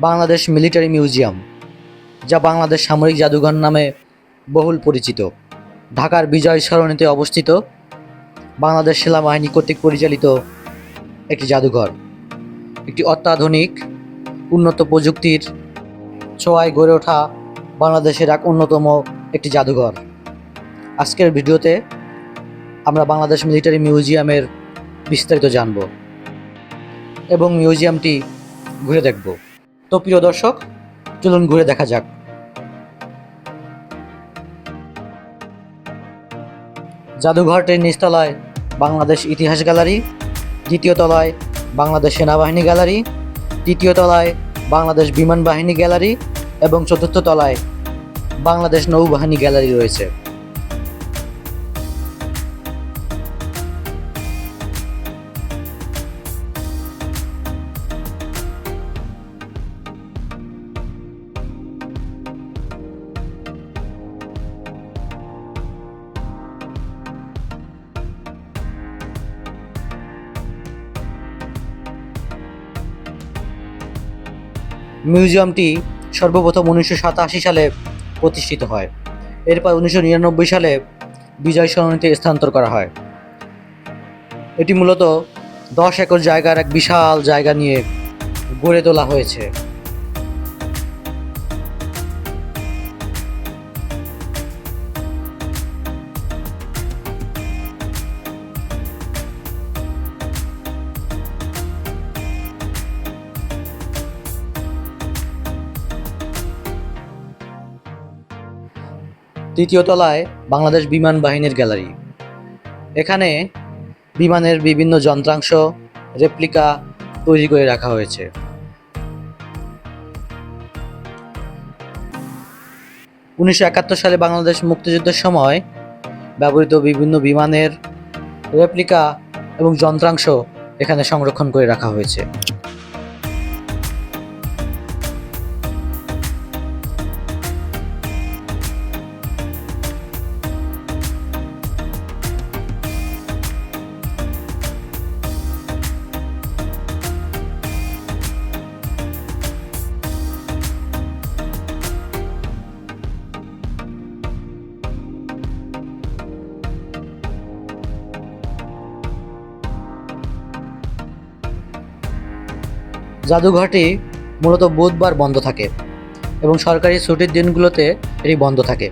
Bangladesh military museum, যা বাংলাদেশ সামরিক জাদুঘর নামে বহুল পরিচিত, ঢাকার বিজয় সরণিতে অবস্থিত বাংলাদেশ সেনাবাহিনী কর্তৃক পরিচালিত একটি জাদুঘর। একটি অত্যাধুনিক উন্নত প্রযুক্তির ছোঁয়ায় গড়ে ওঠা বাংলাদেশের এক অন্যতম একটি জাদুঘর। আজকের ভিডিওতে আমরা বাংলাদেশ মিলিটারি মিউজিয়ামের বিস্তারিত জানব এবং মিউজিয়ামটি ঘুরে দেখব। তো প্রিয় দর্শক, চলুন ঘুরে দেখা যাক। জাদুঘরটির নিচতলায় বাংলাদেশ ইতিহাস গ্যালারি, দ্বিতীয় তলায় বাংলাদেশ সেনাবাহিনী গ্যালারি, তৃতীয় তলায় বাংলাদেশ বিমান বাহিনী গ্যালারি এবং চতুর্থ তলায় বাংলাদেশ নৌবাহিনী গ্যালারি রয়েছে। মিউজিয়ামটি সর্বপ্রথম 1987 সালে প্রতিষ্ঠিত হয়। এরপর 1999 সালে বিজয় সরণিতে স্থানান্তর করা হয়। এটি মূলত 10 একর জায়গার এক বিশাল জায়গা নিয়ে গড়ে তোলা হয়েছে। তৃতীয় তলায় বাংলাদেশ বিমান বাহিনীর গ্যালারি। এখানে বিমানের বিভিন্ন যন্ত্রাংশ, রেপ্লিকা তৈরি করে রাখা হয়েছে। উনিশশো সালে বাংলাদেশ মুক্তিযুদ্ধের সময় ব্যবহৃত বিভিন্ন বিমানের রেপ্লিকা এবং যন্ত্রাংশ এখানে সংরক্ষণ করে রাখা হয়েছে। জাদুঘরটি মূলত বুধবার বন্ধ থাকে এবং সরকারি ছুটির দিনগুলোতে এটি বন্ধ থাকে।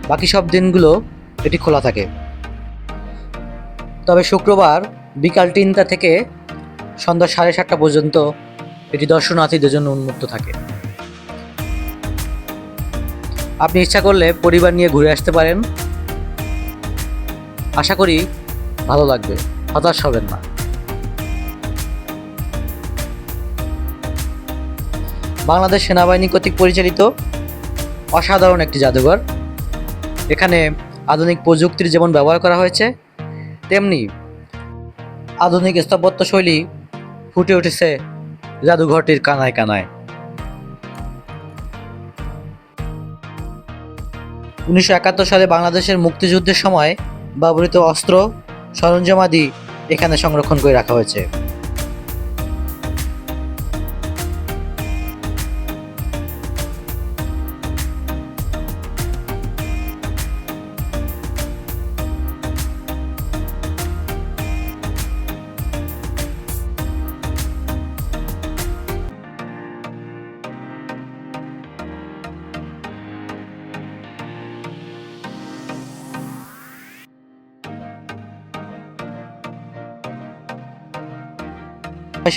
বাকি সব দিনগুলো এটি খোলা থাকে। তবে শুক্রবার বিকাল 3টা থেকে সন্ধ্যা 7:30 পর্যন্ত এটি দর্শনার্থীদের জন্য উন্মুক্ত থাকে। আপনি ইচ্ছা করলে পরিবার নিয়ে ঘুরে আসতে পারেন। আশা করি ভালো লাগবে, হতাশ হবেন না। বাংলাদেশ সেনাবাহিনী কর্তৃক পরিচালিত অসাধারণ একটি জাদুঘর। এখানে আধুনিক প্রযুক্তির যেমন ব্যবহার করা হয়েছে, তেমনি আধুনিক স্থাপত্যশৈলী ফুটে উঠেছে জাদুঘরটির কানায় কানায়। 1971 সালে বাংলাদেশের মুক্তিযুদ্ধের সময় ব্যবহৃত অস্ত্র সরঞ্জামাদি এখানে সংরক্ষণ করে রাখা হয়েছে।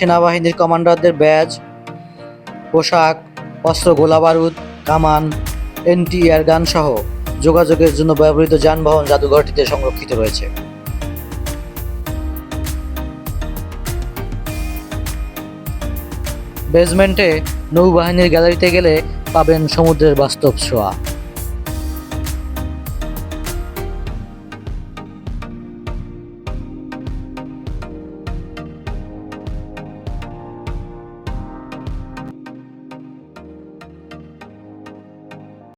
সেনাবাহিনীর কমান্ডারদের ব্যাজ, পোশাক, অস্ত্র, গোলাবারুদ, কামান, এন্টি এয়ার গান সহ যোগাযোগের জন্য ব্যবহৃত যানবাহন জাদুঘরটিতে সংরক্ষিত রয়েছে। বেসমেন্টে নৌবাহিনীর গ্যালারিতে গেলে পাবেন সমুদ্রের বাস্তব ছোঁয়া।